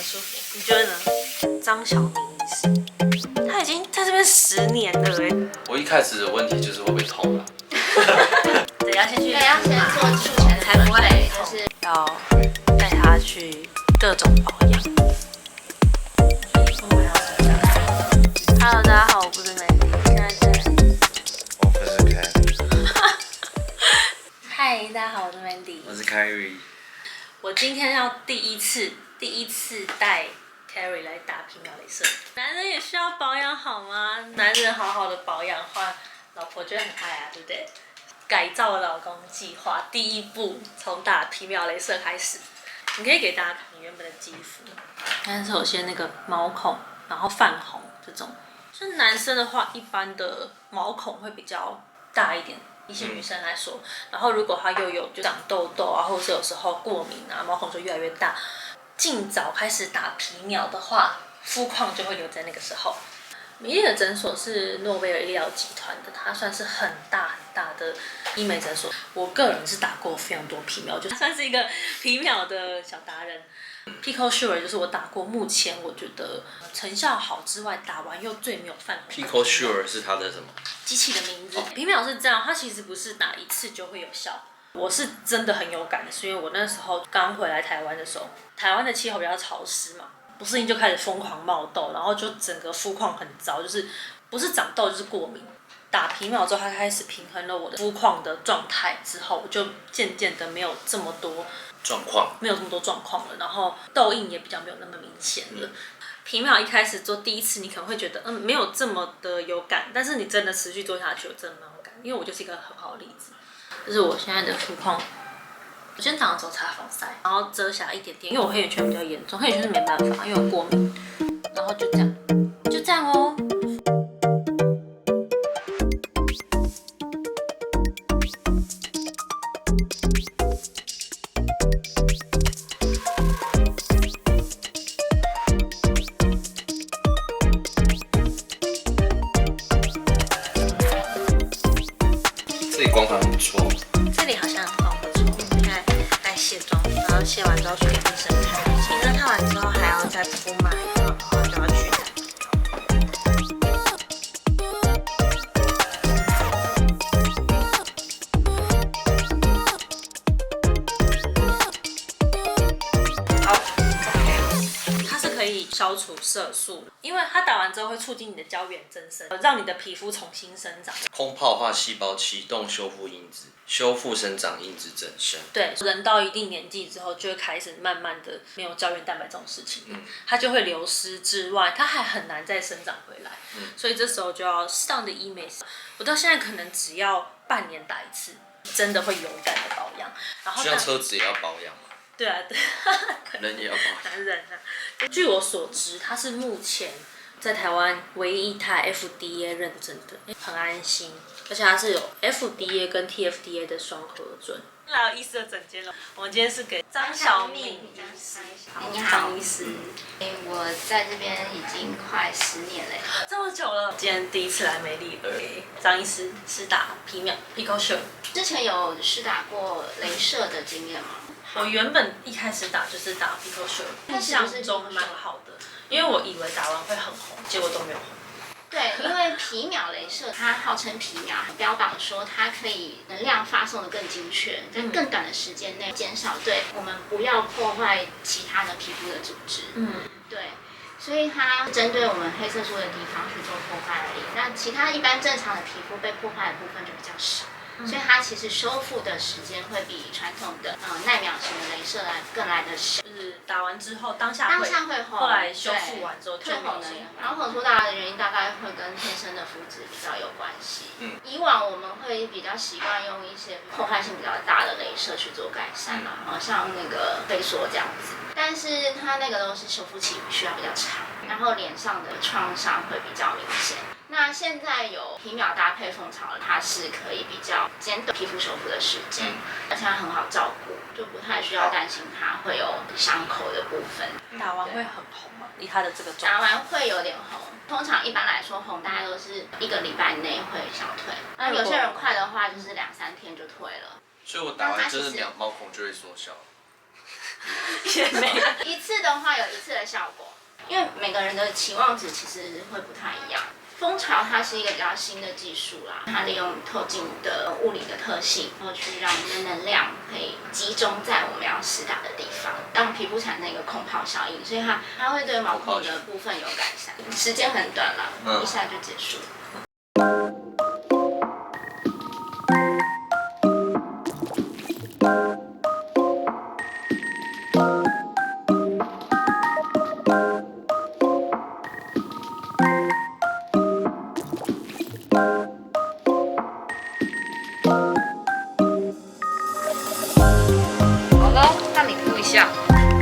舒服，你觉得呢？张小明医师，他已经在这边10年了哎。我一开始的问题就是会不会痛啊？对，要先去，对，要先做术前才不会对，就是要带他去各种保养。Hello， 大家好，我不是Mandy，现在在。我不是 Kerry， 嗨，大家好，我是 Mandy。我是 Kerry。我今天要第一次带 Kerry 来打皮秒雷射。男人也需要保养好吗？男人好好的保养的话，老婆就会很爱啊，对不对？改造老公计划第一步，从打皮秒雷射开始。你可以给大家看你原本的肌肤，但是首先那个毛孔，然后泛红这种。就男生的话，一般的毛孔会比较大一点。一些女生来说，然后如果她又有就长痘痘啊，或者是有时候过敏啊，毛孔就越来越大。尽早开始打皮秒的话，肤况就会留在那个时候。米粒的诊所是诺贝尔医疗集团的，它算是很大的医美诊所。我个人是打过非常多皮秒，就算是一个皮秒的小达人。PicoSure 就是我打过目前我觉得成效好之外，打完又最没有泛红。PicoSure 是它的什么？机器的名字。皮秒是这样，它其实不是打一次就会有效。我是真的很有感的，是因为我那时候刚回来台湾的时候，台湾的气候比较潮湿嘛，不适应就开始疯狂冒痘，然后就整个肤况很糟，就是不是长痘就是过敏。打皮秒之后，它开始平衡了我的肤况的状态之后，我就渐渐的没有这么多状况了，然后痘印也比较没有那么明显了。皮秒一开始做第一次，你可能会觉得没有这么的有感，但是你真的持续做下去，我真的蛮有感，因为我就是一个很好的例子。就是我现在的肤况，我今天早上走擦防晒，然后遮瑕一点点，因为我黑眼圈比较严重，黑眼圈是没办法，因为我过敏，然后就这样哦。这里光环很不错。这里好像很不错，现在在卸妆，然后卸完之后去给医生看，医生看完之后还要再敷麻药，然后就要去打。好 ，OK， 它是可以消除色素的，因为它打完之后会促进你的胶原增生，让你的皮肤重新生长。空泡化细胞启动修复因子，修复生长因子增生。对，人到一定年纪之后，就会开始慢慢的没有胶原蛋白这种事情，它就会流失之外，它还很难再生长回来，所以这时候就要适当的医美。我到现在可能只要半年打一次，真的会有感的保养。然后像车子也要保养嘛？对啊，对，人也要保养。男人啊，据我所知，它是目前在台湾唯一一台 FDA 认证的，很安心，而且它是有 FDA 跟 TFDA 的双核准。来有医师的诊间了，我们今天是给张小敏医师，你好，张医师，我在这边已经快10年了。这么久了，今天第一次来美丽儿，张医师是打皮秒 PicoSure， 之前有施打过雷射的经验吗？我原本一开始打就是打 PicoSure， 印象中蛮好的，因为我以为打完会很红，结果都没有红。对，因为皮秒雷射它号称皮秒，标榜说它可以能量发送的更精确，在更短的时间内减少对我们不要破坏其他的皮肤的组织。对，所以它针对我们黑色素的地方去做破坏而已。那其他一般正常的皮肤被破坏的部分就比较少。所以它其实修复的时间会比传统的耐秒型的雷射更来的小。就是打完之后当下会红，后来修复完之后就没有了。毛孔粗大的原因大概会跟天生的肤质比较有关系。以往我们会比较习惯用一些破坏性比较大的雷射去做改善嘛，像那个飞梭这样子。但是它那个都是修复期需要比较长，然后脸上的创伤会比较明显。那现在有皮秒搭配蜂巢，它是可以比较减短皮肤修复的时间，而且它很好照顾，就不太需要担心它会有伤口的部分。打完会很红吗？以它的这个状态，打完会有点红，通常一般来说红大概都是1个礼拜内会消退，那有些人快的话就是2-3天就退了。所以我打完就是毛孔就会缩小。也没有。一次的话有一次的效果，因为每个人的期望值其实会不太一样。蜂巢它是一个比较新的技术啦，它利用透镜的物理的特性，然后去让我们的能量可以集中在我们要施打的地方，让皮肤产生一个空泡效应，所以它会对毛孔的部分有改善。时间很短啦，一下就结束。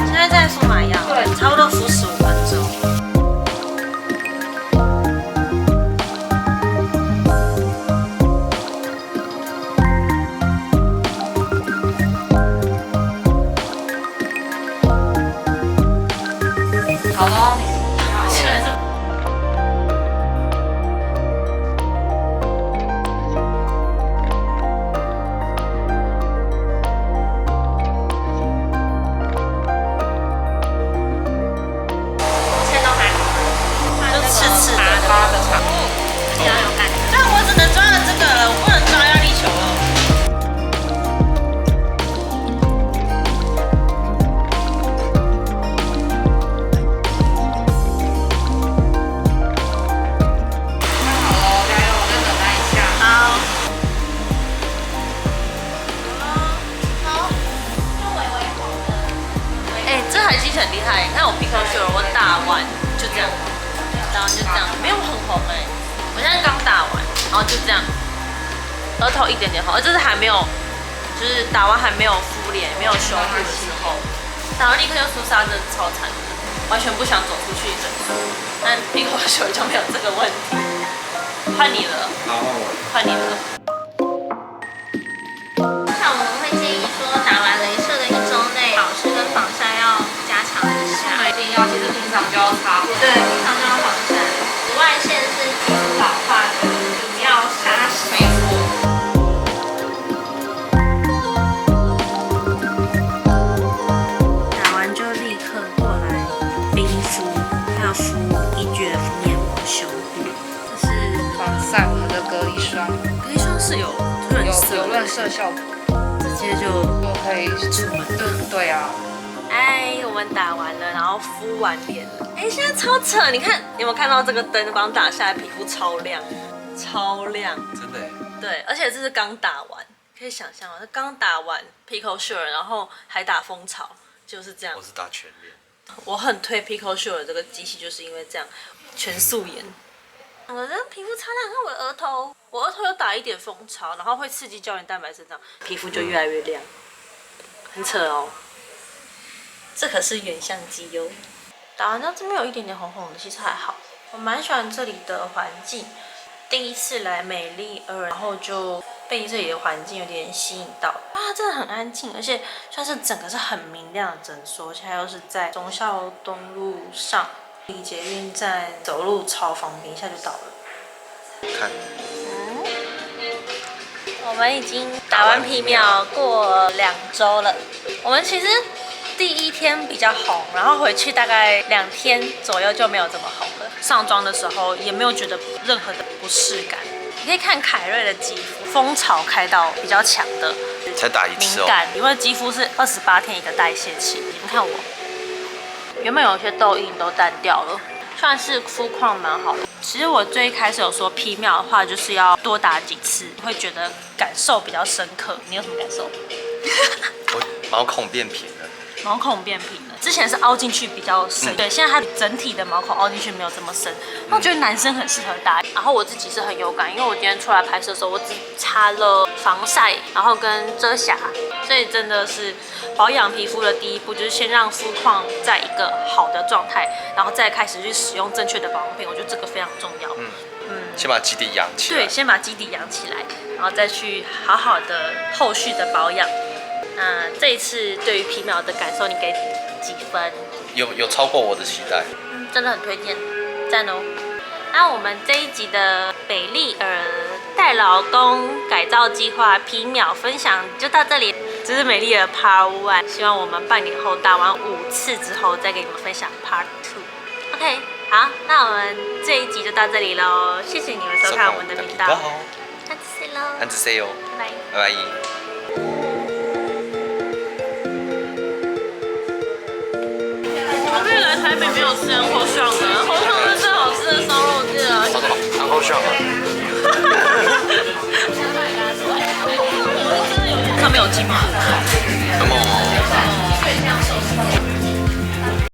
现在在敷麻药，对，差不多敷15分钟。好咯，很厉害，你看我皮克秀，我打完就这样，打完就这样，没有很红哎，我现在刚打完，然后就这样，额头一点点红，就是还没有，就是打完还没有敷脸，没有修复的时候，打完立刻就出痧，真的超惨的，完全不想走出去诊所。但皮克秀就没有这个问题，换你了，好，换你了。像我们会建议说，打完雷射的1周内，保湿跟防晒要加强一下。一定要，其实平常就要擦。对，平常就要防晒。紫外线是皮肤老化的主要杀手。没错。打完就立刻过来冰敷，要敷1卷敷面膜修护。这是防晒，我们的隔离霜，隔离霜是有润色，有润色效果，直接就可以出门了。对啊。哎，我们打完了，然后敷完脸了。哎，现在超扯！你看，你有没有看到这个灯光打下来，皮肤超亮，超亮。真的耶。对，而且这是刚打完，可以想象吗？刚打完 Pico Sure， 然后还打蜂巢，就是这样。我是打全脸。我很推 Pico Sure 的这个机器，就是因为这样，全素颜。我的皮肤超亮，看我的额头，我额头有打一点蜂巢，然后会刺激胶原蛋白生长，皮肤就越来越亮，很扯哦。这可是原相机哟。打完到这边有一点点红红的，其实还好。我蛮喜欢这里的环境，第一次来美丽2，然后就被这里的环境有点吸引到。啊，真的很安静，而且算是整个是很明亮的诊所，而且又是在忠孝东路上，离捷运站走路超方便，一下就到了。看。我们已经打完皮秒过2周了，我们其实第1天比较红，然后回去大概2天左右就没有这么红了。上妆的时候也没有觉得任何的不适感。你可以看凯瑞的肌肤，蜂巢开到比较强的，才打1次哦。敏感，因为肌肤是28天一个代谢期。你看我，原本有些痘印都淡掉了，算是肤况蛮好的。其实我最一开始有说皮秒的话，就是要多打几次，会觉得感受比较深刻。你有什么感受？我毛孔变平了。毛孔变平了，之前是凹进去比较深，对，现在它整体的毛孔凹进去没有这么深。那我觉得男生很适合打，然后我自己是很有感，因为我今天出来拍摄的时候，我只擦了防晒，然后跟遮瑕，所以真的是保养皮肤的第一步，就是先让肤况在一个好的状态，然后再开始去使用正确的保养品，我觉得这个非常重要。先把基底养起来。对，先把基底养起来，然后再去好好的后续的保养。这一次对于皮秒的感受，你给几分？有超过我的期待。真的很推荐，赞哦！那我们这一集的北丽尔带老公改造计划皮秒分享就到这里。这是美丽的 Part 1，希望我们半年后打完5次之后，再给你们分享 Part 2。OK， 好，那我们这一集就到这里喽，谢谢你们收看我们的频道，下次见喽，下次见哟，拜拜。拜拜。我可以来台北没有吃安扣巷的，安扣巷是最好吃的烧肉店啊。叫什么？安扣巷。